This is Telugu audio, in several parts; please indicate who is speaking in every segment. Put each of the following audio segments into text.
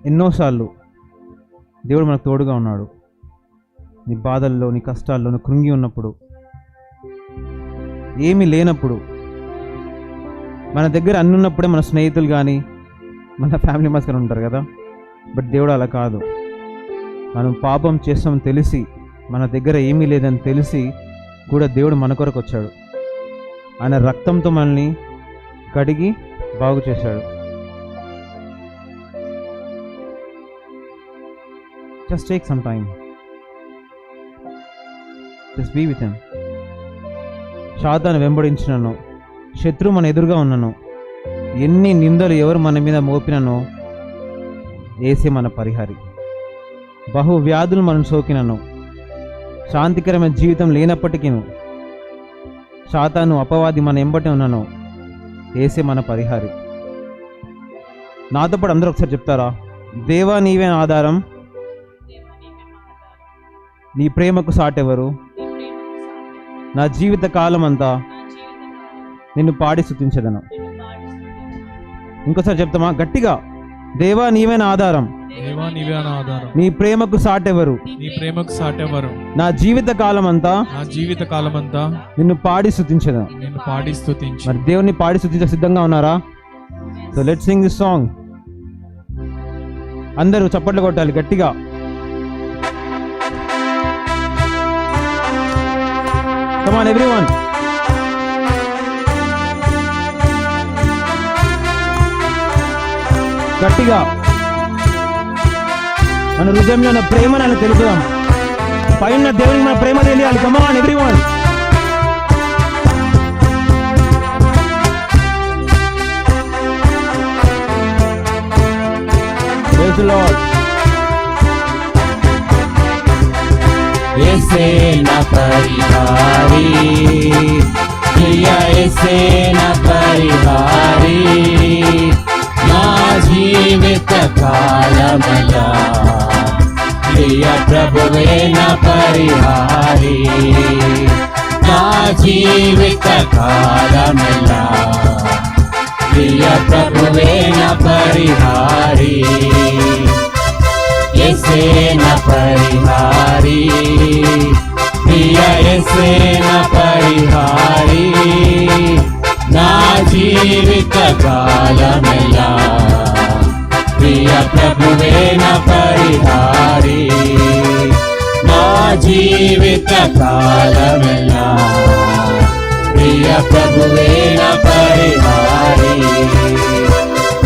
Speaker 1: ఎన్నోసార్లు దేవుడు మనకు తోడుగా ఉన్నాడు. నీ బాధల్లో, నీ కష్టాల్లో, నువ్వు కృంగి ఉన్నప్పుడు, ఏమీ లేనప్పుడు, మన దగ్గర అన్ని ఉన్నప్పుడే మన స్నేహితులు కానీ మన ఫ్యామిలీ మెంబర్స్ కానీ ఉంటారు కదా. బట్ దేవుడు అలా కాదు. మనం పాపం చేస్తామని తెలిసి, మన దగ్గర ఏమీ లేదని తెలిసి కూడా దేవుడు మన కొరకు వచ్చాడు. ఆయన రక్తంతో మనల్ని కడిగి బాగు చేశాడు. Just take some time. Just be with him. సాతాను వెంబడించినను, శత్రువు మన ఎదురుగా ఉన్నను, ఎన్ని నిందలు ఎవరు మన మీద మోపిననో యేసే మన పరిహారి. బహు వ్యాధులు మనం సోకినను, శాంతికరమైన జీవితం లేనప్పటికీ సాతాను అపవాది మన ఎంబటి ఉన్నను, యేసే మన పరిహారి. నాతో పాటు అందరూ ఒకసారి చెప్తారా? దేవా నీవే ఆధారం, నీ ప్రేమకు సాటెవరు, నా జీవిత కాలం అంతా నిన్ను పాడి స్తుతించెదను. ఇంకోసారి చెప్తామా గట్టిగా? దేవా నీవే నా ఆధారం, నీ ప్రేమకు సాటెవరు, నా జీవిత కాలం అంతా నిన్ను పాడి స్తుతించెదను. మరి దేవుని పాడి స్తుతించ సిద్ధంగా ఉన్నారా? So let's sing this song. అందరూ చప్పట్లు కొట్టాలి గట్టిగా. Come on everyone. గట్టిగా మన హృదయంలో ఉన్న ప్రేమను ఆయన తెలుపుదాం. పైన దేవునికి మన ప్రేమ తెలియాలి. Come on everyone. Praise the Lord.
Speaker 2: యేసే నా పరిహారి, ప్రియ యేసే నా పరిహారి, నా జీవిత కాలమలా ప్రియ ప్రభువే నా పరిహారి, నా జీవిత కాలమలా ప్రియ ప్రభువే నా పరిహారి. యేసే నా పరిహారి, ప్రియ యేసే నా పరిహారి, నా జీవిత కాలమెల్లా ప్రియ ప్రభువే నా పరిహారి, నా జీవిత కాలమెల్లా ప్రియ ప్రభువే నా పరిహారి.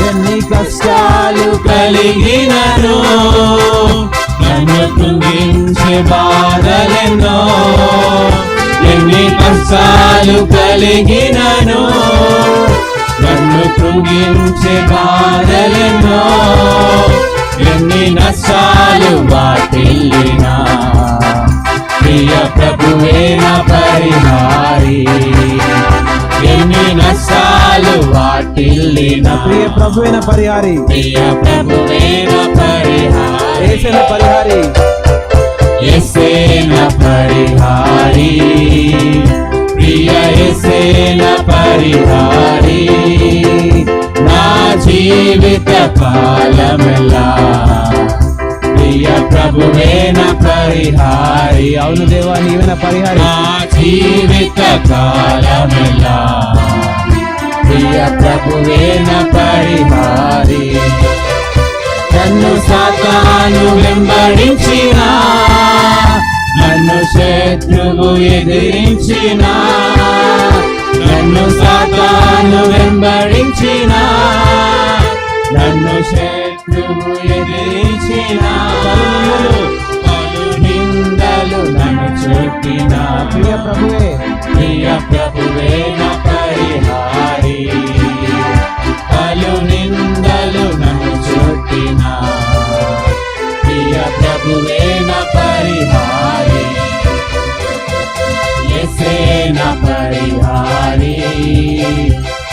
Speaker 2: ఎన్ని కష్టాలు కలిగినను, నన్ను కృంగించే బాధలెన్నో, ఎన్ని కష్టాలు కలిగినను, నన్ను కృంగించే బాధలెన్నో, ఎన్ని నష్టాలు వాటిల్లినా ప్రియ ప్రభువే నా పరిహారి, ఎన్ని నష్టాలు వాటిల్లినా
Speaker 1: ప్రియ ప్రభువే నా పరిహారి,
Speaker 2: ప్రియ ప్రభువే నా పరిహారి,
Speaker 1: యేసే నా పరిహారి,
Speaker 2: యేసే నా పరిహారి, ప్రియ యేసే నా పరిహారి, నా జీవిత కాలమెల్లా ప్రియ ప్రభువే నా పరిహారి.
Speaker 1: అవును దేవా నీవే నా పరిహారి,
Speaker 2: నా జీవిత కాలమెల్లా ప్రియ ప్రభువే నా పరిహారి. నన్ను సాతాను వెంబడించినా, నన్ను శత్రువు ఎదిరించినా, నన్ను సాతాను వెంబడించినా, నన్ను శత్రువు ఎదిరించినా, పలు నిందలు నన్ను చుట్టినా
Speaker 1: ప్రియ ప్రభువే,
Speaker 2: ప్రియ ప్రభువే నా పరిహారి, పలు నిందలు నన్ను చుట్టినా ప్రియ ప్రభువే నా పరిహారి. యేసే నా పరిహారి,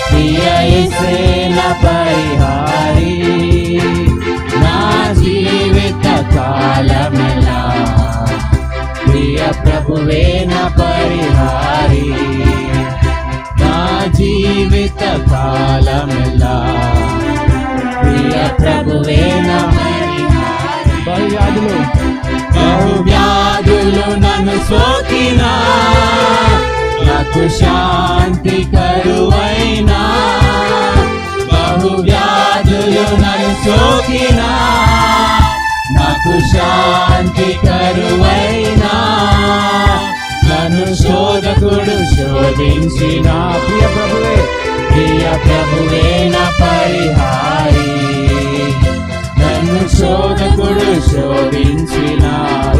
Speaker 2: ప్రియ యేసే నా పరిహారి, నా జీవిత కాలమెల్లా ప్రియ ప్రభువే నా పరిహారి, నా జీవిత కాలమెల్లా ప్రియ సోకినా నాకు శాంతి కరువైనా బహువ్యాధులు నన్ను సోకినా నాకు శాంతి కరువైనా నన్ను శోధకుడు శోధించిన ప్రియ ప్రభువే నా పరిహారి నన్ను శోధకుడు శోధించిన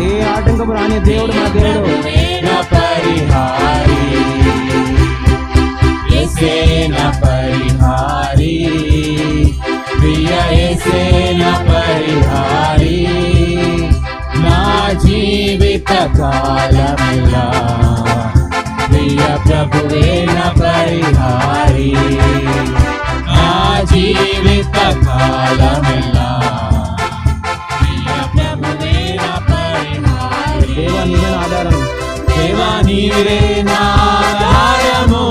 Speaker 1: ఏ ఆటంకం రాని దేవుడు మన దేవుడు
Speaker 2: నా పరిహారి యేసే నా పరిహారి ప్రియ యేసే నా పరిహారి నా జీవిత కాలమెల్లా ప్రియ ప్రభువే నా పరిహారి నా జీవిత కాలమెల్లా ప్రియ ప్రభువే నా పరిహారి
Speaker 1: దేవా నీవే నా ఆధారం
Speaker 2: దేవా నీవే నా ఆధారము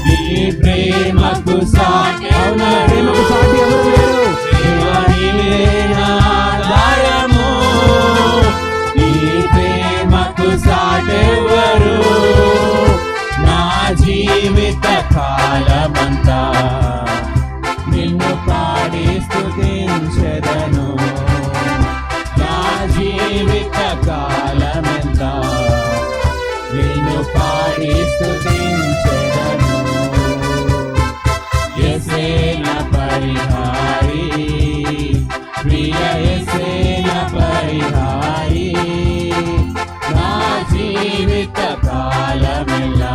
Speaker 2: నీ ప్రేమకు సాటి
Speaker 1: అవునా ప్రేమకు సాటి ఎవరు లేరు
Speaker 2: దేవా నీవే నా ఆధారము నీ ప్రేమకు సాటెవరు నా జీవిత కాలమంతా నిన్ను పాడి స్తుతించెదను నా జీవిత కాలమంతా నిన్ను పాడి స్తుతించెదను యేసే నా పరిహారి ప్రియ యేసే నా పరిహారి నా జీవిత కాలమెల్లా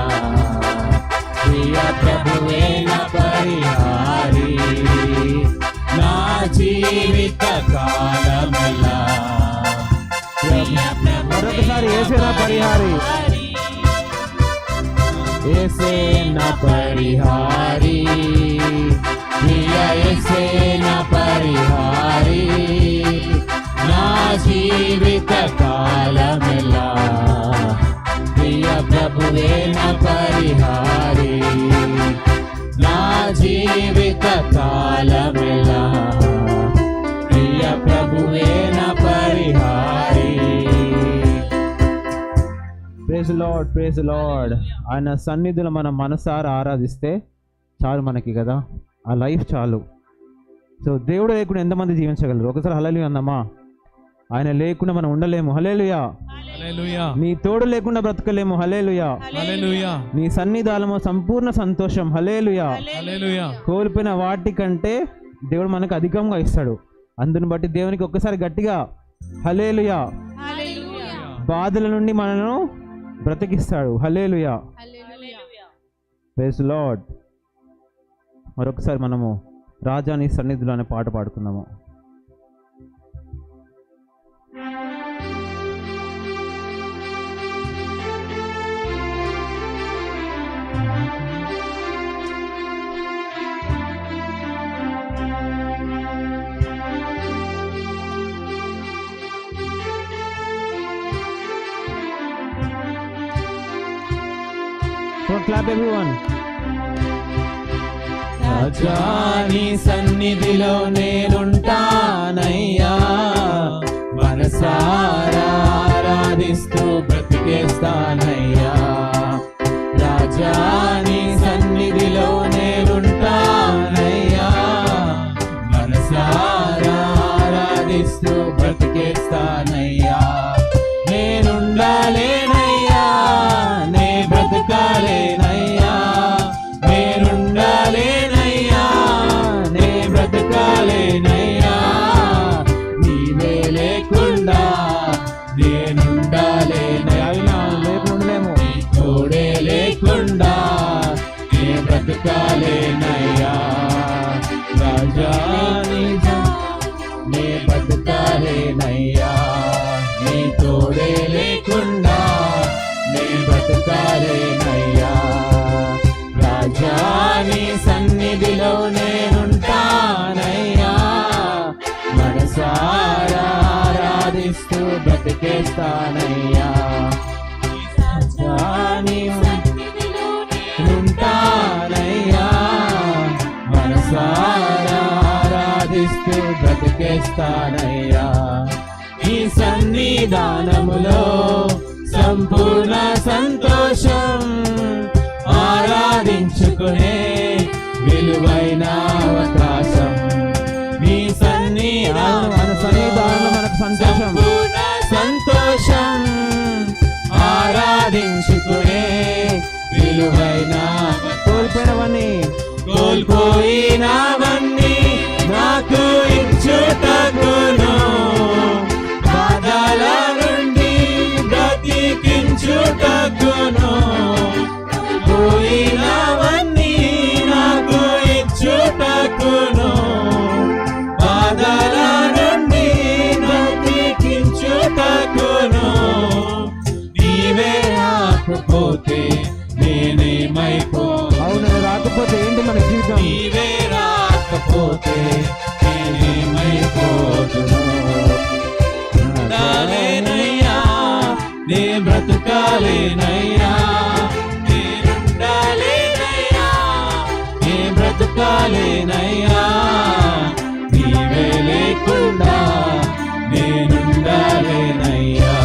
Speaker 2: ప్రియ ప్రభువే నా పరిహారి నా జీవిత కాలమెల్లా ప్రియ
Speaker 1: మరొకసారి యేసే నా పరిహారి
Speaker 2: యేసే నా పరిహారి ప్రియ యేసే నా పరిహారి నా జీవిత కాలమెల్లా ప్రియ ప్రభువే నా పరిహారి నా జీవిత కాలమెల్లా ప్రియ ప్రభువే నా పరిహారి
Speaker 1: ప్రైజ్ లార్డ్ ప్రైజ్ లార్డ్ ఆయన సన్నిధిలో మనం మనసారా ఆరాధిస్తే చాలు మనకి కదా ఆ లైఫ్ చాలు సో దేవుడు లేకుండా ఎంతమంది జీవించగలరు ఒకసారి హల్లెలూయా అందమ్మా ఆయన లేకుండా మనం ఉండలేము హల్లెలూయా
Speaker 3: హల్లెలూయా
Speaker 1: నీ తోడు లేకుండా బ్రతకలేము హల్లెలూయా
Speaker 3: హల్లెలూయా
Speaker 1: నీ సన్నిధానము సంపూర్ణ సంతోషం హల్లెలూయా
Speaker 3: హల్లెలూయా
Speaker 1: కోల్పోయిన వాటికంటే దేవుడు మనకు అధికంగా ఇస్తాడు అందుని బట్టి దేవునికి ఒక్కసారి గట్టిగా హల్లెలూయా బాధల నుండి మనను బ్రతికిస్తాడు హల్లెలూయా ప్రైజ్ లార్డ్ మరొకసారి మనము రాజాని సన్నిధిలో అనే పాట పాడుకుందాము Clap everyone.
Speaker 2: రాజా నీ సన్నిధిలో నేనుంటానయ్యా మనసారా ఆరాధిస్తూ బ్రతికేస్తానయ్యా రాజా నీ సన్నిధిలో నేనుంటానయ్యా మనసారా ఆరాధిస్తూ బ్రతికేస్తానయ్యా నేనుండాలేనయ్యా నే బ్రతకాలేనయ్యా నేనుండాలేనయ్యా నే బ్రతకాలేనయ్యా నీవే లేకుండా నేనుండాలేనయ్యా
Speaker 1: ఉండలేము
Speaker 2: నీ తోడే లేకుండా నే బ్రతకాలేనయ్యా రాజా నే బ్రతకాలేనయ్యా నీ తోడే లేకుండా నే బ్రతకాలేనయ్యా రాజా నీ సన్నిధిలో నేనుంటానయ్యా మనసారా ఆరాధిస్తూ బ్రతికేస్తానయ్యా రాజా నీ ఉంటానయ్యా మనసారా ఆరాధిస్తూ బ్రతికేస్తానయ్యా ఈ సన్నిధానములో సంపూర్ణ సంతోషం ఆరాధించుకునే విలువైన అవకాశం మీ
Speaker 1: మన సన్నిధానంలో మనకు సంతోషం.
Speaker 2: సంపూర్ణ సంతోషం ఆరాధించుకునే విలువైన కోల్పోయినవన్నీ నాకు ఇచ్చుటకును బాధల నుండి బ్రతికించుటకును పోయినవన్నీ నాకు ఇచ్చుటకును బాధల నుండి బ్రతికించుటకును నీవే రాకపోతే నేనేమైపో
Speaker 1: అవును, రాకపోతే ఏంటి మన జీవితం?
Speaker 2: నీవే రాకపోతే నేనేమైపోదును ఉండాలేనయ్యా నే బ్రతుకాలేనయ్యా నేనుండాలేనయ్యా నే బ్రతుకాలేనయ్యా నీవే లేకుండా నేనుండాలేనయ్యా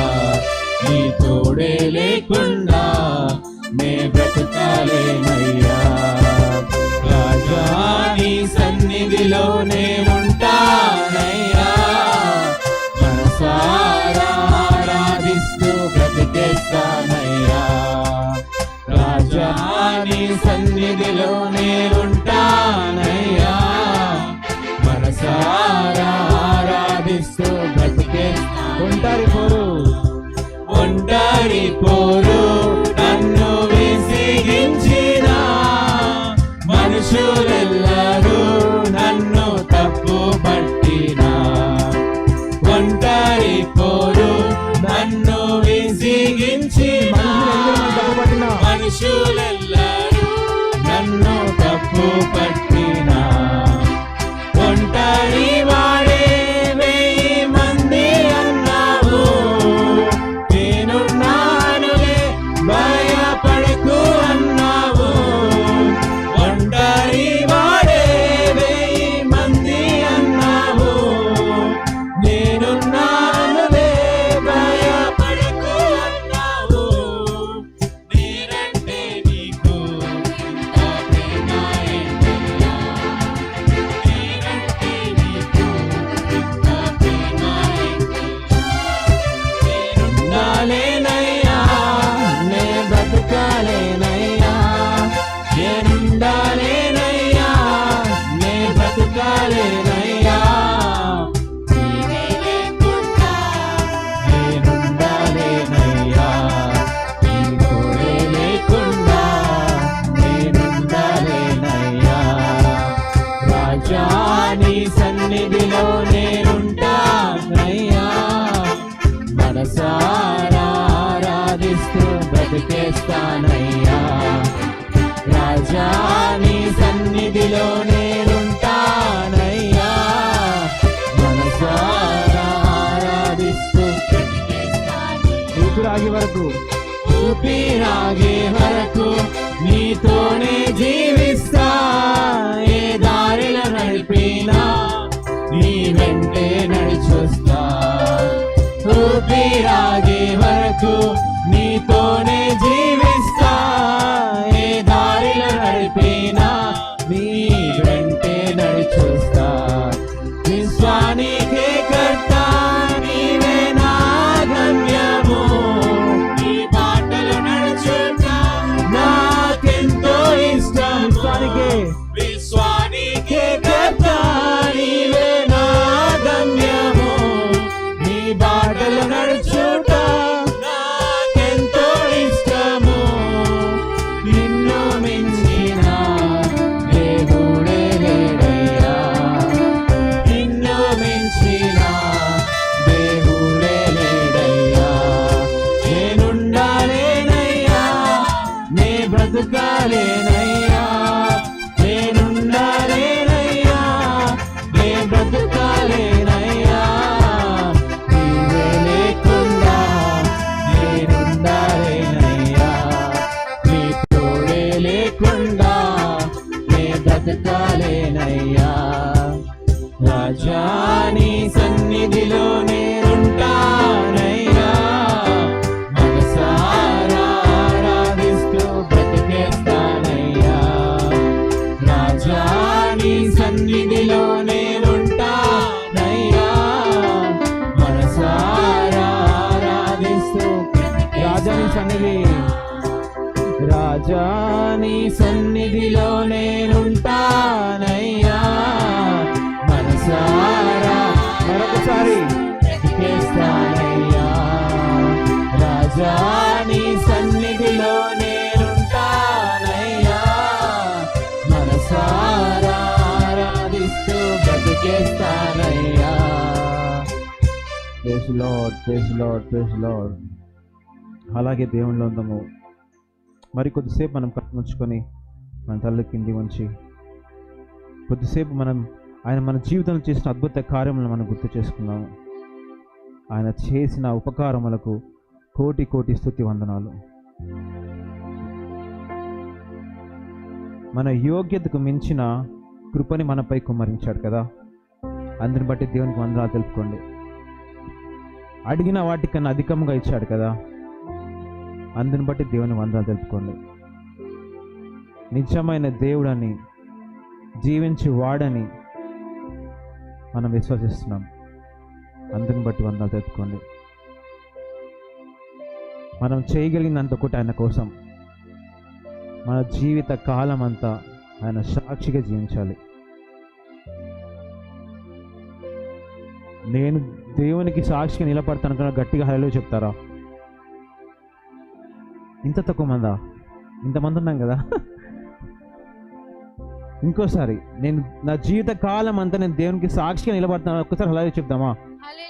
Speaker 2: నీ తోడే లేకుండా నే బ్రతుకాలేనయ్యా రాజా నీ సన్నిధిలోనే ఉంటానయ్యా మనసారా ఆరాధిస్తూ బ్రతికేస్తానయ్యా రాజా నీ సన్నిధిలోనే ఉంటానయ్యా మనసారా ఆరాధిస్తూ బ్రతికేస్తాను ఒంటరి పోరు నన్ను విసిగించిన మనుషులెల్లరూ నన్ను తప్పు పట్టిన ఒంటరి పోరు నన్ను విసిగించిన మనుషులెల్లరూ నన్ను తప్పు పట్టిన ఒంటరి వాడే వెయ్యి మంది అన్నావు నేనున్నానులే భయపడకు అన్నావు ఒంటరి వాడే వెయ్యి మంది అన్నావు నేనున్నానులే భయపడకు అన్నావు నేనంటే నీకు ఎంత ప్రేమ ఏంటయ్యా నేనంటే నీకు ఎంత ప్రేమ నేనుండాలేనయ్యా నే బ్రతుకాలేనయ్యా నేనుండాలేనయ్యా నే బ్రతుకాలేనయ్యా నీవే లేకుండా నేనుండాలేనయ్యా నీ తోడే లేకుండా నేనుండాలేనయ్యా రాజా నీ సన్నిధిలో నేనుంటానయ్యా మనసారా ఆరాధిస్తూ బ్రతికేస్తానయ్యా రాజా నీ సన్నిధిలో నేనుంటానయ్యా మనసారా ఆరాధిస్తూ
Speaker 1: ఊపిరాగి వరకు
Speaker 2: ఊపిరాగే వరకు నీతోనే జీవిస్తా ఏ దారిలో నడిపినా నీ వెంటే నడిచొస్తా ఊపిరాగే వరకు నీతోనే జీవిస్తా ఏ దారిలో నడిపినా నీ వెంటే నడిచొస్తా విశ్వానికే కర్త నీవే నా గమ్యము నీ బాటలో నడుచుట నాకెంతో ఇష్టం విశ్వానికే కర్త నీవే నా గమ్యము నీ బాటలో నడుచుట
Speaker 1: రాజా నీ సన్నిధిలో నేనుంటానయ్యా మనసారా మరొకసారి బ్రతికేస్తానయ్యా రాజా నీ సన్నిధిలో నేనుంటానయ్యా మనసారా ఆరాధిస్తూ బ్రతికేస్తానయ్యా. Praise Lord, praise Lord, praise Lord. అలాగే దేవునిలో ఉందాము. మరి కొద్దిసేపు మనం కట్టుముంచుకొని మన తల్లి కింది ఉంచి కొద్దిసేపు ఆయన మన జీవితంలో చేసిన అద్భుత కార్యములను మనం గుర్తు చేసుకుందాము. ఆయన చేసిన ఉపకారములకు కోటి కోటి స్తుతి వందనాలు. మన యోగ్యతకు మించిన కృపని మనపై కుమ్మరించాడు కదా, అందుని బట్టి దేవునికి వందనాలు తెలుపుకోండి. అడిగిన వాటికన్నా అధికంగా ఇచ్చాడు కదా, అందుని బట్టి దేవుని వందనాలు తెలుపుకోండి. నిజమైన దేవుడని జీవించి వాడని మనం విశ్వసిస్తున్నాం, అందుని బట్టి వందనాలు తెలుపుకోండి. మనం చేయగలిగినంత ఒకటి ఆయన కోసం మన జీవిత కాలం అంతా ఆయన సాక్షిగా జీవించాలి. నేను దేవునికి సాక్షిగా నిలబడతాను కన్నా గట్టిగా హల్లెలూయా చెప్తారా? ఇంత తక్కువ మందా? ఇంతమంది ఉన్నాం కదా. ఇంకోసారి నేను నా జీవిత కాలం అంతా నేను దేవునికి సాక్షిగా నిలబడతాను. ఒక్కసారి హల్లెలూయా చెప్దామా?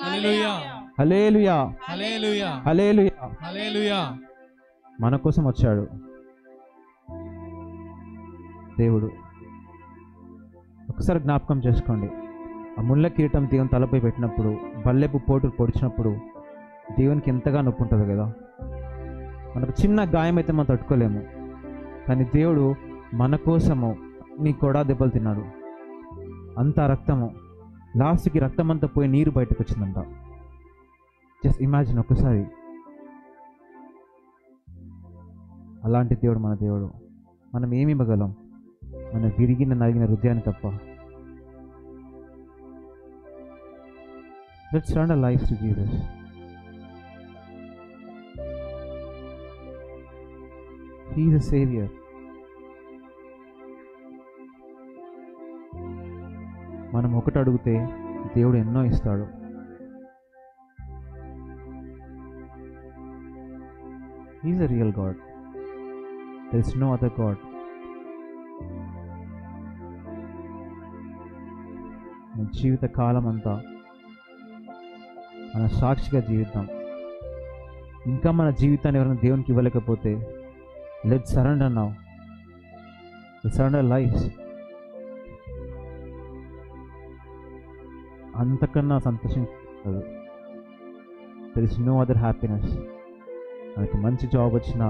Speaker 3: హల్లెలూయా,
Speaker 1: హల్లెలూయా,
Speaker 3: హల్లెలూయా,
Speaker 1: హల్లెలూయా.
Speaker 3: హల్లెలూయా.
Speaker 1: మన కోసం వచ్చాడు దేవుడు. ఒకసారి జ్ఞాపకం చేసుకోండి, ఆ ముళ్ళ కిరీటం దేవుని తలపై పెట్టినప్పుడు, బల్లెపు పోటు పొడిచినప్పుడు దేవునికి ఎంతగా నొప్పి ఉంటుంది కదా. మనకు చిన్న గాయం అయితే మనం తట్టుకోలేము, కానీ దేవుడు మన కోసము నీ కొడా దెబ్బలు తిన్నాడు. అంత రక్తము, లాస్ట్కి రక్తం అంతా పోయి నీరు బయటకు వచ్చిందంట. జస్ట్ ఇమాజిన్ ఒక్కసారి. అలాంటి దేవుడు మన దేవుడు. మనం ఏమి ఇవ్వగలం? మన విరిగిన నలిగిన హృదయాన్ని తప్ప. Let's turn our lives to Jesus. He is a savior. మనం ఒకటి అడిగితే దేవుడు ఎన్నో ఇస్తాడు. He is a real God. There is no other God. మన జీవిత కాలం అంతా మన సాక్షిగా జీవిద్దాం. ఇంకా మన జీవితాన్ని ఎవరైనా దేవునికి ఇవ్వలేకపోతే let's surrender now. Surrender lives. అంతకన్నా సంతోషం కాదు. There is no other happiness. మనకి మంచి జాబ్ వచ్చినా,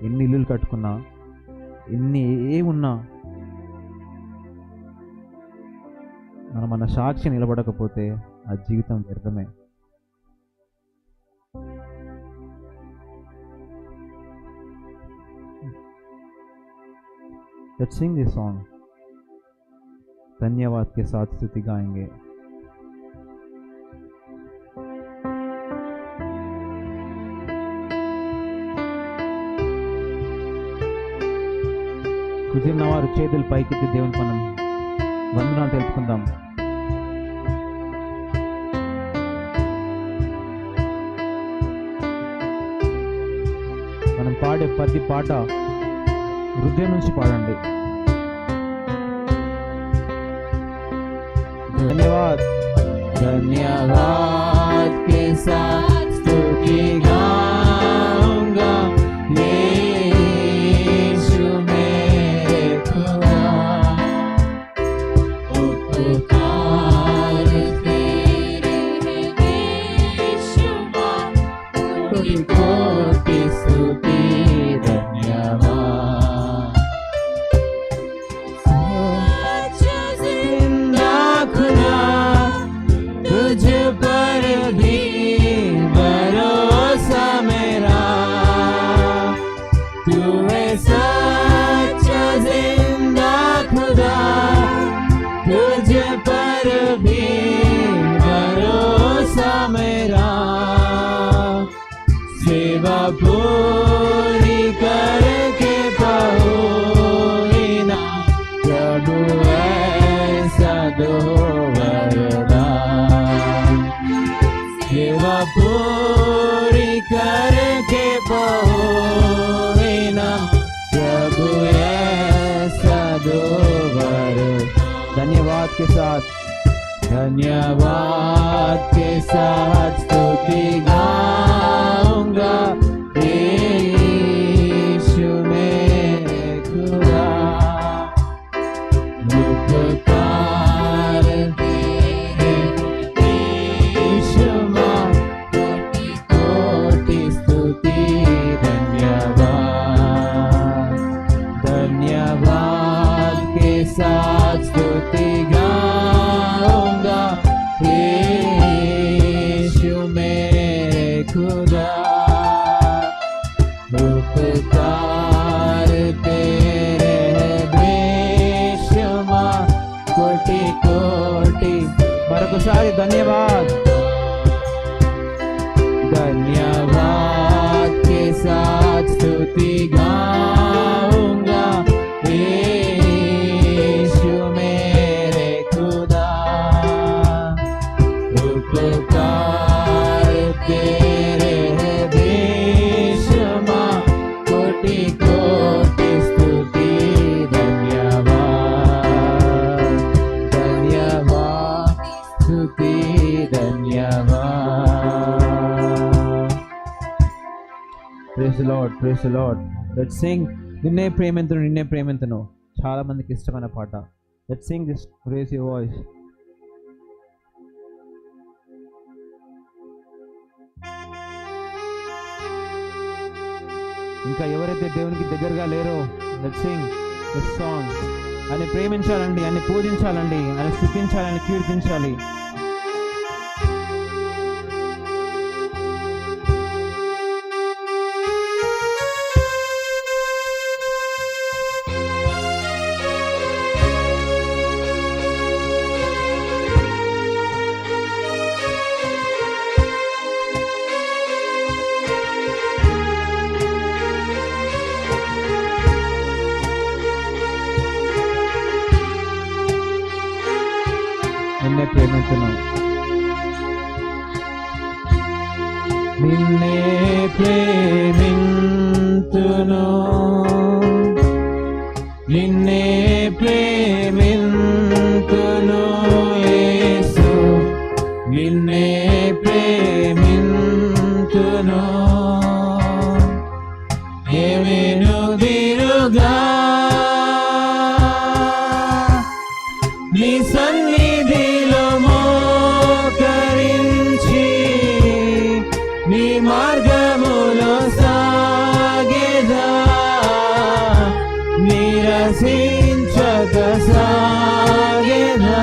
Speaker 1: ఎన్ని ఇల్లులు కట్టుకున్నా, ఎన్ని ఏమున్నా, మనం మన సాక్షి నిలబడకపోతే ఆ జీవితం వ్యర్థమే. Let's sing this song. धन्यवाद के साथ स्तुति गाएंगे. కుదిరినవారు చేతులు పైకెత్తి దేవుని మనం వందనాలు తెలుపుకుందాం. మనం పాడే ప్రతి పాట హృదయం నుంచి పాడండి. धन्यवाद,
Speaker 2: धन्यवाद के साथ स्तुति गाऊंगा यीशु मेरे खुदा. उपकार तेरे हैं बेशुमार, कोटि कोटि स्तुति धन्यवाद. सच्चा जिंदा खुदा तुझ पर भी भरोसा मेरा. तू है सच्चा जिंदा खुदा, तुझ पर भी भरोसा मेरा. सेवा पूरी करके पूरी करके पहुँचना प्रभु ऐसा दो वर।
Speaker 1: धन्यवाद के साथ
Speaker 2: स्तुति गाऊंगा यीशु मेरे खुदा। उपकार तेरे यीशु मां कोटि कोटि स्तुति धन्यवाद। धन्यवाद के साथ स्तुति गाऊंगा यीशु मेरे खुदा। उपकार तेरे बेशुमार कोटि कोटि।
Speaker 1: మరొకసారి ధన్యవాद।
Speaker 2: धन्यवाद के साथ स्तुति गाऊंगा यीशु मेरे खुदा। उपकार तेरे बेशुमार कोटि कोटि स्तुति धन्यवाद। धन्यवाद स्तुति धन्यवाद।
Speaker 1: Praise the Lord, praise the Lord. Let's sing నిన్నే ప్రేమింతును నిన్నే ప్రేమింతును. చాలా మందికి ఇష్టమైన పాట. Let's sing this, raise your voice. ఇంకా ఎవరైతే దేవునికి దగ్గరగా లేరో లెట్స్ సింగ్ దిస్ సాంగ్. ఆయన ప్రేమించాలండి, ఆయన పూజించాలండి, ఆయన స్తుతించాలి, ఆయన కీర్తించాలి. నిన్నే ప్రేమించును,
Speaker 2: నిన్నే ప్రేమింతును, నిన్నే ప్రేమింతును యేసు, నిన్నే ప్రేమింతును. ఏమెనుదిరుగా నీ సన్నిధిలో మోకరించి నీ మార్గములో సాగేదా, నిరసించక సాగేదా.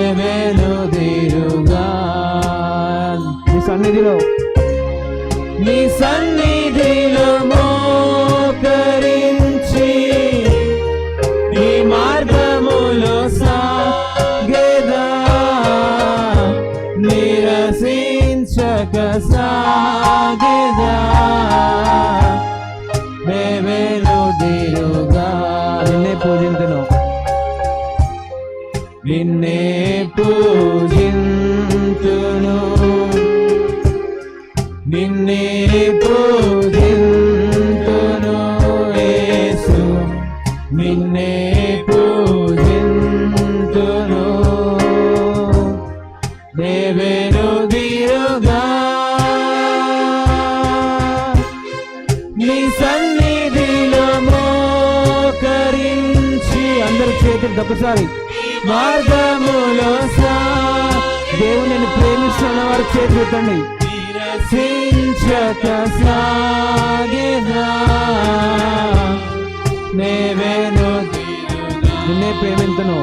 Speaker 2: ఏమెనుదిరుగా
Speaker 1: నీ సన్నిధిలో
Speaker 2: నీ సన్నిధిలో మోకరించి నీ మార్గములో సాగేదా, నిరసించక సాగేదా. మేమెనుదిరుగా
Speaker 1: నిన్నే పూజింతును,
Speaker 2: నిన్నే పూజింతును, నిన్నే పూజింతును యేసు, నిన్నే పూజింతును. దేవెనుదిరుగా నీ సన్నిధిలో మోకరించి
Speaker 1: అందరూ చేతులు ఒకసారి
Speaker 2: మార్గములో
Speaker 1: దేవుని నేను ప్రేమిస్తున్న వారు చేతులు ఎత్తండి.
Speaker 2: నిరసించక సాగేదా,
Speaker 1: నిన్నే ప్రేమింతును,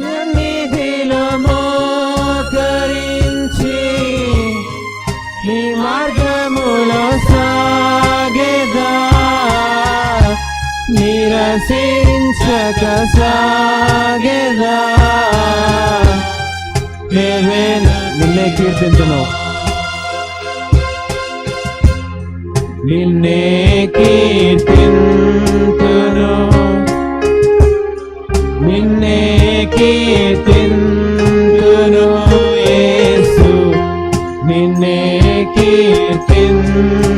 Speaker 2: సన్నిధిలో మోకరించి నీ మార్గములో సాగేదా, నిరసించక సాగేదా.
Speaker 1: నిన్నే కీర్తింతును,
Speaker 2: నిన్నే కీర్తింతును, నిన్నే కీర్తింతును యేసు నిన్నే కీర్తింతును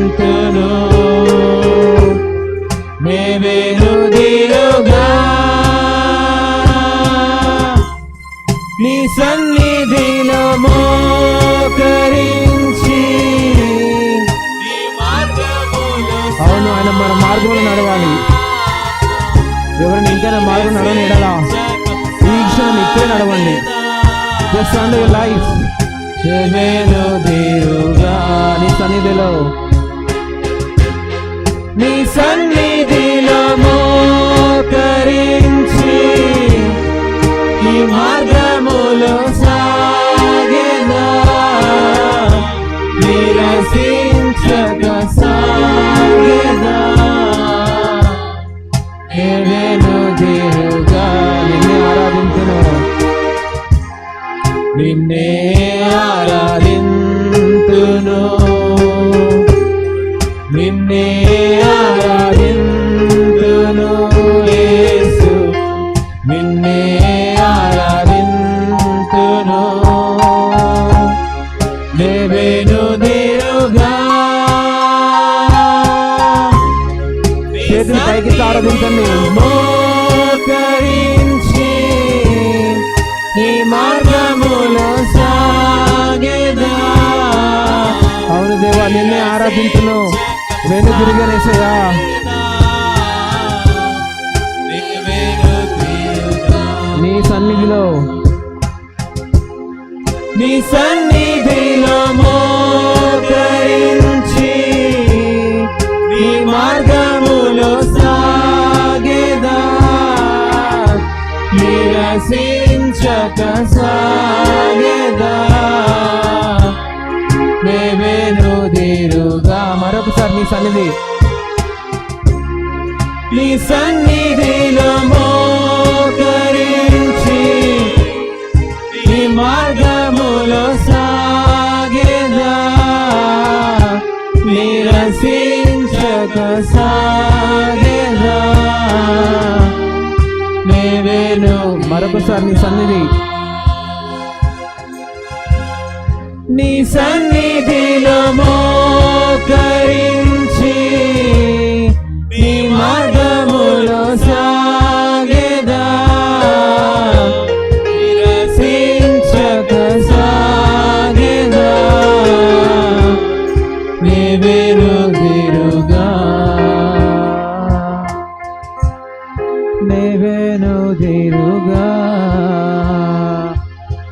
Speaker 2: నే వెనుదిరుగా నీ సన్నిధిలో మోకరించి అవును ఆయన మన మార్గంలో నడవాలి. ఎవరిని ఇంకా మార్గం నడవని ఎడలా ఈ క్షణం ఇప్పుడే నడవండి. జస్ట్ అండ్ యువర్ లైఫ్ వెనుదిరుగా నీ సన్నిధిలో మోకరించి ఈ మార్గములో సాగెదా నిరసించక సాగెదా వెనుదిరుగా నిన్నే ఆరాధింతును నిన్నే ఆరాధింతును యేసు నిన్నే ఆరాధింతును నే వెనుదిరుగా చేతులు పైకి ఆరాధించండి. మోకరించి ఈ మార్గములో సాగెదా అవును దేవా నిన్నే ఆరాధించును వెనుదిరుగనేసయ్యా నీ సన్నిధిలో మోకరించి నీ మార్గములో సాగెదా నిరసించక సాగెదా నే వెనుదిరుగా మరొకసారి నీ సన్నిధిలో మోకరించి నీ మార్గములో సాగెదా నిరసించక సాగెదా నే మరొకసారి నీ సన్నిధిలో మోకరించి నీ మార్గములో సాగెదా నిరసించక సాగెదా నే వెనుదిరుగా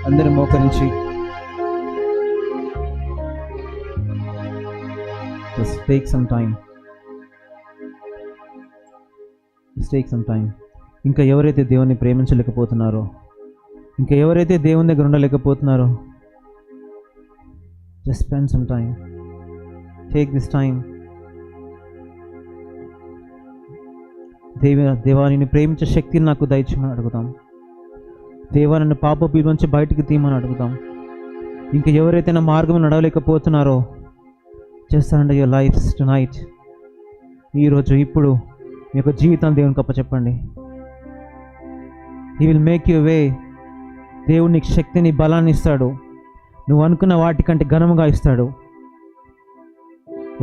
Speaker 2: అందరూ మోకరించి just take some time. ఇంకా ఎవరైతే దేవుని ప్రేమించలేకపోతున్నారో, ఇంకా ఎవరైతే దేవుని దగ్గర ఉండలేకపోతున్నారో, just spend some time. Take this time. దేవా నిన్ను ప్రేమించే శక్తిని నాకు దయచేయమని అడుగుతాం. దేవా నన్ను పాపపు నుంచి బయటికి తీయమని అడుగుతాం. ఇంకా ఎవరైతే నా మార్గం నడవలేకపోతున్నారో, just surrender your lives tonight. ఈరోజు ఇప్పుడు మీ యొక్క జీవితాన్ని దేవునికి అప్పచెప్పండి. He will make you a way. దేవుడు నీకు శక్తిని, బలాన్ని ఇస్తాడు. నువ్వు అనుకున్న వాటికంటే ఘనముగా ఇస్తాడు.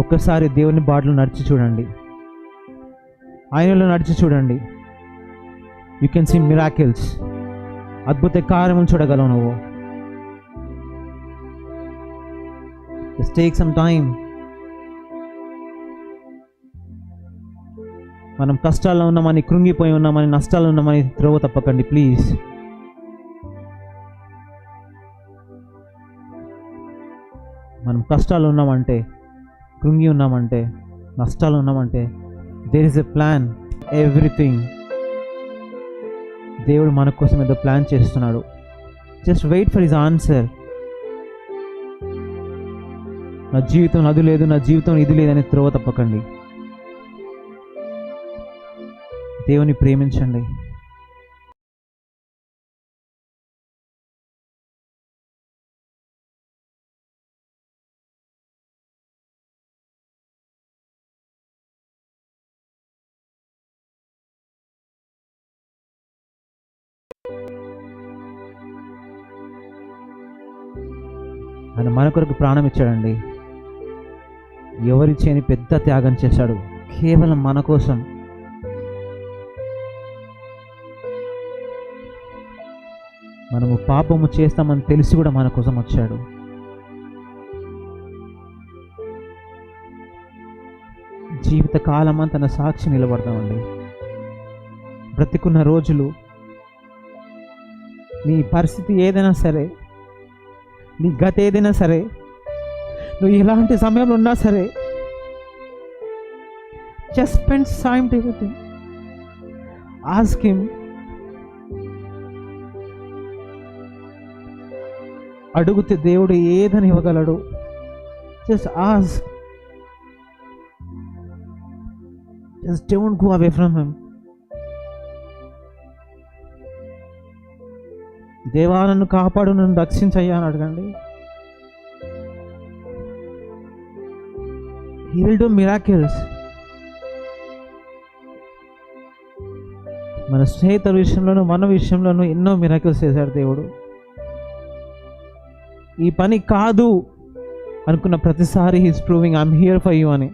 Speaker 2: ఒక్కసారి దేవుని బాటలో నడిచి చూడండి, ఆయనలో నడిచి చూడండి. You can see miracles. అద్భుత కార్యములు చూడగలవు నువ్వు. Just take some time. మనం కష్టాల్లో ఉన్నామని, కృంగిపోయి ఉన్నామని, నష్టాలు ఉన్నామని త్రోవ తప్పకండి ప్లీజ్. మనం కష్టాలు ఉన్నామంటే, కృంగి ఉన్నామంటే, నష్టాలు ఉన్నామంటే, there is a plan. Everything దేవుడు మన కోసం ఏదో ప్లాన్ చేస్తున్నాడు. Just wait for his answer. నా జీవితం అది లేదు, నా జీవితం ఇది లేదని త్రోవ తప్పకండి. దేవుని ప్రేమించండి. ఆయన మన కొరకు ప్రాణం ఇచ్చాడండి. ఎవరిచ్చేని పెద్ద త్యాగం చేశాడు కేవలం మన కోసం. మనము పాపము చేస్తామని తెలిసి కూడా మన కోసం వచ్చాడు. జీవిత కాలమా తన సాక్షి నిలబడతామండి. బ్రతికున్న రోజులు నీ పరిస్థితి ఏదైనా సరే, నీ గత ఏదైనా సరే, నువ్వు ఎలాంటి సమయంలో ఉన్నా సరే, just spend time to with him. Ask him. అడుగుతే దేవుడు ఏదని ఇవ్వగలడు. Just ask. Just don't go away from him. దేవా నన్ను కాపాడు, నన్ను రక్షించయ్యా అని అడగండి. He will do miracles. మన స్నేహితుల విషయంలోనూ మన విషయంలోనూ ఎన్నో మిరాకిల్స్ చేశాడు దేవుడు. ఈ పని కాదు అనుకున్న ప్రతిసారి he's proving I'm here for you అని.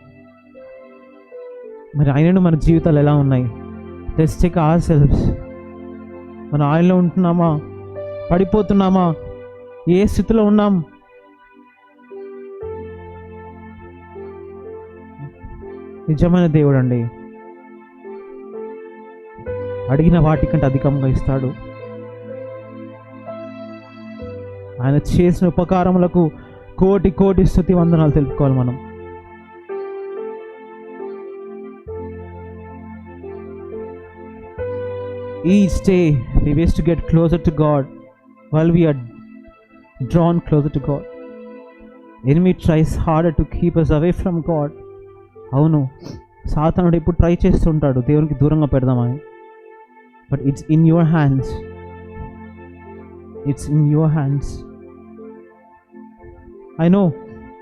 Speaker 2: మరి ఆయనను మన జీవితాలు ఎలా ఉన్నాయి? Let's check ourselves. మనం ఆయనలో ఉంటున్నామా? పడిపోతున్నామా? ఏ స్థితిలో ఉన్నాం? నిజమైన దేవుడు అండి. అడిగిన వాటికంటే అధికంగా ఇస్తాడు. ఆయన చేసిన ఉపకారములకు కోటి కోటి స్తుతి వందనాలు తెలుపుకోవాలి మనం. Each day we wish to get closer to God. While we are drawn closer to God, enemy tries harder to keep us away from God. అవును, సాతానుడు ఇప్పుడు ట్రై చేస్తుంటాడు దేవునికి దూరంగా పెడదామని. But it's in your hands. It's in your hands. I know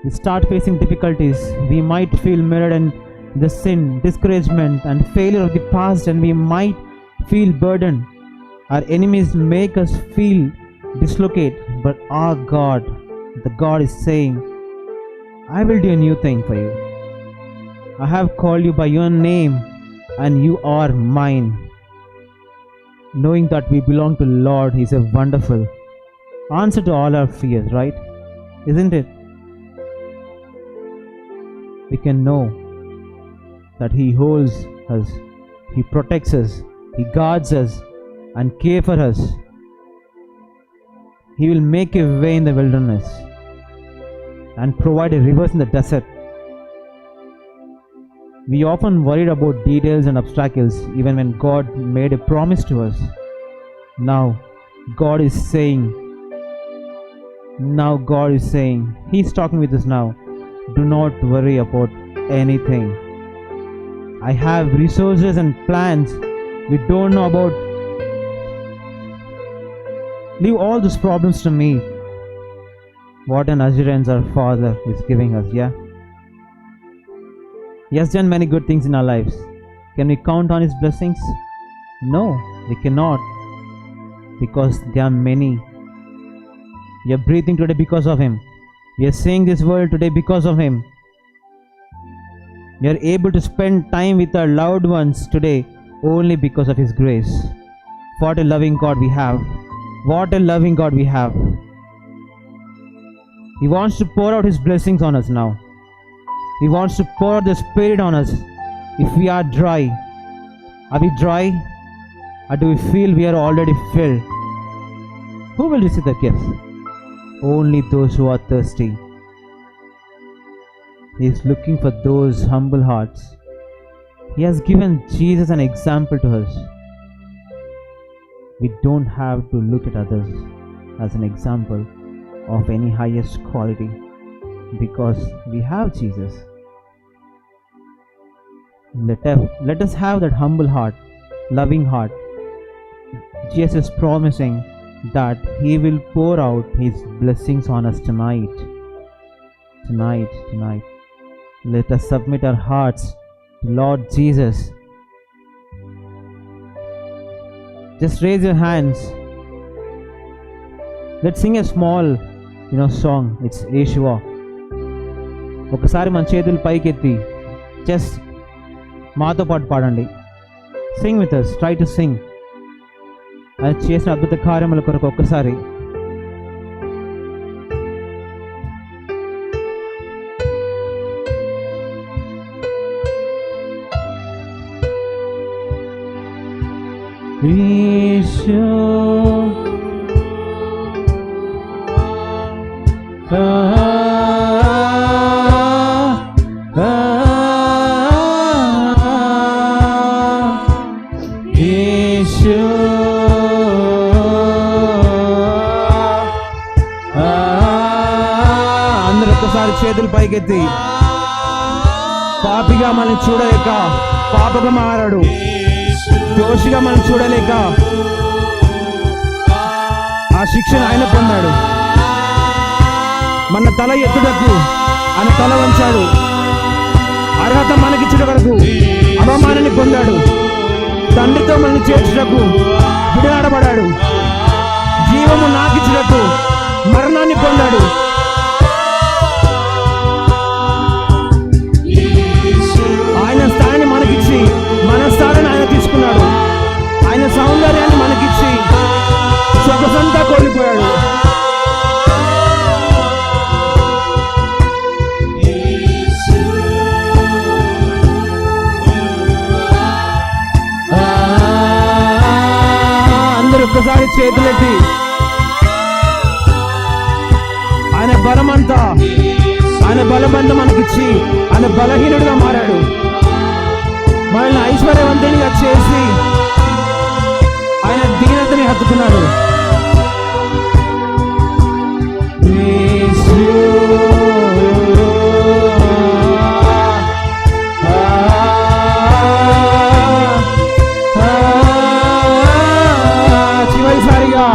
Speaker 2: we start facing difficulties. We might feel mirrored in the sin, discouragement and failure of the past, and we might feel burdened. Our enemies make us feel dislocated, but our God, the God is saying, I will do a new thing for you. I have called you by your name and you are mine. Knowing that we belong to Lord is a wonderful answer to all our fears, right? Isn't it? We can know that He holds us, He protects us, He guards us and cares for us. He will make a way in the wilderness and provide a river in the desert. We often worried about details and obstacles even when God made a promise to us. Now God is saying, He's talking with us now. Do not worry about anything. I have resources and plans we don't know about. Leave all these problems to me. What an assurance our Father is giving us, yeah? He has done many good things in our lives. Can we count on His blessings? No, we cannot, because there are many. We are breathing today because of Him. We are seeing this world today because of Him. We are able to spend time with our loved ones today only because of His grace. What a loving God we have. What a loving God we have. He wants to pour out His blessings on us now. He wants to pour the Spirit on us. If we are dry, are we dry? Or do we feel we are already filled? Who will receive the gift? Only those who are thirsty. He is looking for those humble hearts. He has given Jesus an example to us. We don't have to look at others as an example of any highest quality, because we have Jesus. Let us have that humble heart, loving heart. Jesus is promising that He will pour out His blessings on us tonight. Tonight. Let us submit our hearts to Lord Jesus. Just raise your hands. Let's sing a small song it's Yeshua. ఒకసారి మన చేతులు పైకెత్తి జస్ట్ మాతో పాటు పాడండి. Sing with us, try to sing. అది చేసిన అద్భుత కార్యముల కొరకు ఒక్కసారి అందరూ ఒక్కసారి చేతులు పైకెత్తి. పాపిగా మనల్ని చూడలేక పాపగా మారాడు, దోషిగా మనం చూడలేక ఆ శిక్షను ఆయన పొందాడు. మన తల ఎత్తుటకు ఆయన తల వంచాడు. అర్హత మనకిచ్చుట వరకు అవమానాన్ని పొందాడు. తండ్రితో మనల్ని చేర్చుటకు విడనాడబడాడు. జీవము నాకిచ్చుటకు మరణాన్ని పొందాడు. ఆయన స్థానాన్ని మనకిచ్చి మన స్థానాన్ని ఆయన తీసుకున్నాడు. ఆయన సౌందర్యాన్ని మనకిచ్చి సొగసంతా కోల్పోయాడు. అందరూ ఒక్కసారి చేతులెత్తి ఆయన బలమంతా ఆయన బలమంతా మనకిచ్చి ఆయన బలహీనుడిగా మారాడు. మనల్ని ఐశ్వర్యవంతునిగా చేసి ఆయన దీనతని హత్తుకున్నాడు. చివరిసారిగా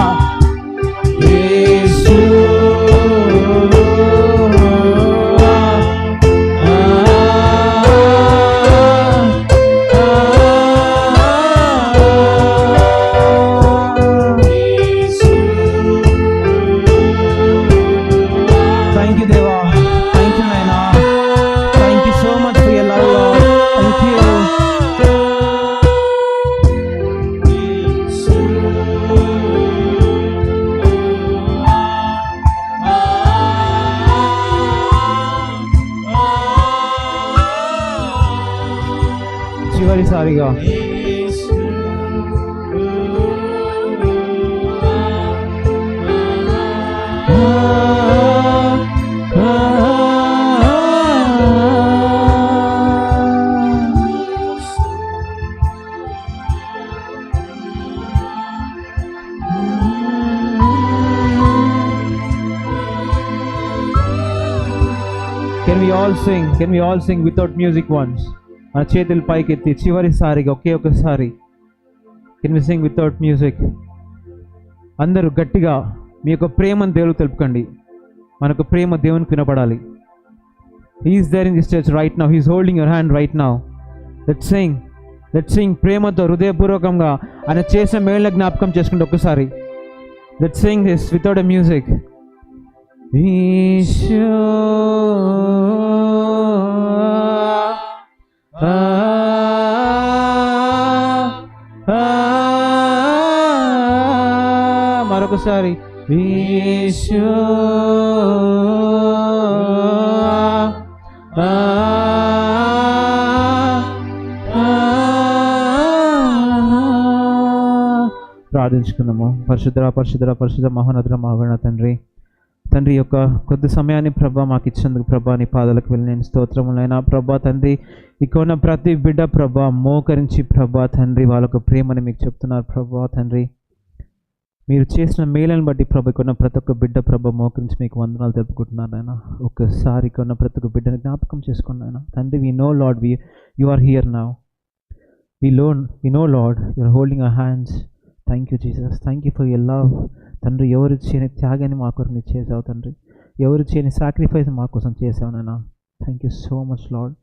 Speaker 2: చివరిసారిగా Can we all sing without music once? మన చేతులు పైకెత్తి చివరిసారిగా ఒకే ఒకసారి can we sing without music. అందరూ గట్టిగా మీ యొక్క ప్రేమను దేవునికి తెలుపుకోండి. మనకు ప్రేమ దేవునికి వినపడాలి. He's there in this church right now. He's holding your hand right now. Let's sing ప్రేమతో హృదయపూర్వకంగా ఆయన చేసిన మేళ్ళ జ్ఞాపకం చేసుకుంటే ఒక్కసారి. Let's sing this without a music. మరొకసారి ప్రార్థించుకుందాము. పరిశుద్ధ మహోన్నతుడ మహాగణ తండ్రి యొక్క కొద్ది సమయాన్ని ప్రభా మాకు ఇచ్చినందుకు ప్రభా నీ పాదాలకు వెళ్ళి నేను స్తోత్రములైనా ప్రభా తండ్రి ఇక్కడ ఉన్న ప్రతి బిడ్డ ప్రభా మోకరించి ప్రభా తండ్రి వాళ్ళకు ప్రేమని మీకు చెప్తున్నారు ప్రభా తండ్రి. మీరు చేసిన మేలను బట్టి ప్రభా ఇక్కడ ఉన్న ప్రతి ఒక్క బిడ్డ ప్రభా మోకరించి మీకు వందనాలు తెలుపుకుంటున్నాను నాయన. ఒక్కసారి ఇక్కడ ఉన్న ప్రతి ఒక్క బిడ్డని జ్ఞాపకం చేసుకున్నాను నాయన. తండ్రి we know Lord you are here now. We know Lord you are holding our hands. Thank you Jesus. Thank you for your love తండ్రి. ఎవరు చేయని త్యాగాన్ని మా కొరకు మీరు చేసావు తండ్రి. ఎవరు చేయని సాక్రిఫైస్ మా కోసం చేసావు నాయన. Thank you so much lord.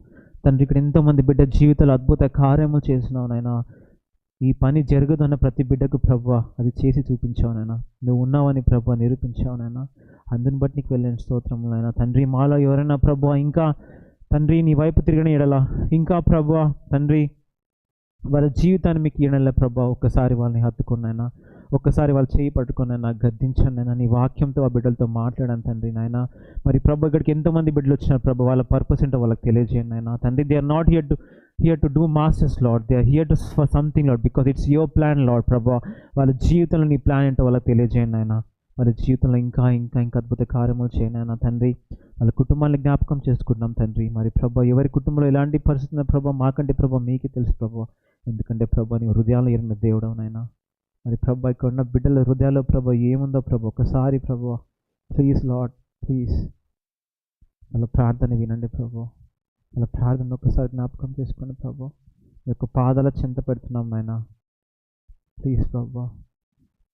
Speaker 2: తండ్రి ఇక్కడ ఎంతోమంది బిడ్డ జీవితాలు అద్భుత కార్యములు చేసినావు నాయన. ఈ పని జరగదన్న ప్రతి బిడ్డకు ప్రభా అది చేసి చూపించావు నాయన. నువ్వు ఉన్నావని ప్రభా నిరూపించావు నాయన. అందుని బట్టి నీకు వెళ్ళిన స్తోత్రములు నాయన. తండ్రి మాలో ఎవరైనా ప్రభువా ఇంకా తండ్రి నీ వైపు తిరిగిన ఎడల ఇంకా ప్రభువా తండ్రి వాళ్ళ జీవితాన్ని మీకు ఇయ్యడంలో ప్రభా ఒక్కసారి వాళ్ళని హత్తుకున్నాయినా, ఒక్కసారి వాళ్ళు చేయి పట్టుకున్నాయినా, గద్దించండి నాయన. నీ వాక్యంతో ఆ బిడ్డలతో మాట్లాడాను తండ్రి నాయన. మరి ప్రభు ఇక్కడికి ఎంతోమంది బిడ్డలు వచ్చినారు ప్రభు, వాళ్ళ పర్పస్ ఏంటో వాళ్ళకి తెలియజేయండి నాయన. తండ్రి they are not here to do masters Lord, they are here to for something Lord, because it's your plan Lord ప్రభా. వాళ్ళ జీవితంలో నీ ప్లాన్ ఏంటో వాళ్ళకి తెలియజేయండి నాయన. వాళ్ళ జీవితంలో ఇంకా ఇంకా ఇంకా అద్భుత కార్యములు చేయను నాయన తండ్రి. వాళ్ళ కుటుంబాన్ని జ్ఞాపకం చేసుకుంటున్నాం తండ్రి. మరి ప్రభా ఎవరి కుటుంబంలో ఎలాంటి పరిస్థితున్న ప్రభా మాకంటే ప్రభా మీకే తెలుసు ప్రభా. ఎందుకంటే ప్రభా నీ హృదయాలు ఎరిగిన దేవుడవు నాయనా. మరి ప్రభా ఇక్కడ ఉన్న బిడ్డల హృదయాల్లో ప్రభా ఏముందో ప్రభా ఒకసారి ప్రభా ప్లీజ్ లార్డ్ ప్లీజ్ వాళ్ళ ప్రార్థన వినండి ప్రభా. వాళ్ళ ప్రార్థన ఒకసారి జ్ఞాపకం చేసుకోండి ప్రభా. మీ యొక్క పాదాల చెంత పెడుతున్నాం నాయన. ప్లీజ్ ప్రభా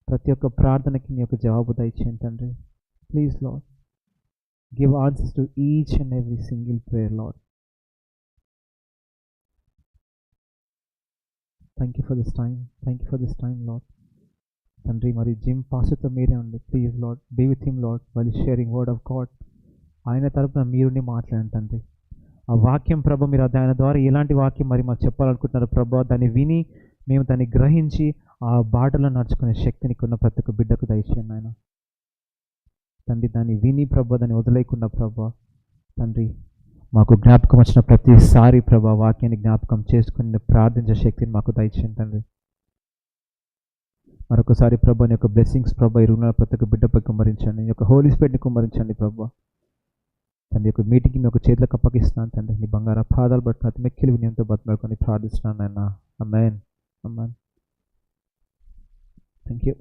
Speaker 2: ప్రతి ఒక్క ప్రార్థనకి నీ యొక్క జవాబు దయచేయండి తండ్రి. Please Lord give answers to each and every single prayer Lord. Thank you for this time Lord. తండ్రి మరి జిమ్ పాస్టర్తో మీరే ఉండి please Lord be with him Lord while sharing word of God. ఆయన తరపున మీరుండి మాట్లాడండి తండ్రి. ఆ వాక్యం ప్రభ మీరు ఆయన ద్వారా ఎలాంటి వాక్యం మరి మాకు చెప్పాలనుకుంటున్నారు ప్రభా, దాన్ని విని మేము దాన్ని గ్రహించి ఆ బాటలో నడుచుకునే శక్తిని కొన్న ప్రతి ఒక్క బిడ్డకు దయచేయండి ఆయన తండ్రి. దాన్ని విని ప్రభా దాన్ని వదిలేయకుండా ప్రభా తండ్రి మాకు జ్ఞాపకం వచ్చిన ప్రతిసారి ప్రభా వాక్యాన్ని జ్ఞాపకం చేసుకుని ప్రార్థించే శక్తిని మాకు దయచేయండి తండ్రి. మరొకసారి ప్రభా నీ యొక్క బ్లెస్సింగ్స్ ప్రభా ఈ రూమ్లో ప్రతి ఒక్క బిడ్డపై కుమ్మరించండి. నీ యొక్క హోలీ స్పిరిట్ని కుమ్మరించండి ప్రభా. తండ్రి యొక్క మీటింగ్కి మీ యొక్క చేతులకు అప్పగిస్తున్నాను తండ్రి. నీ బంగారు పాదాలు పట్టుకుని అతి మెక్కిలి వినయంతో బతిమాడుకొని ప్రార్థిస్తున్నాను నాయన. ఆమేన్. Thank you.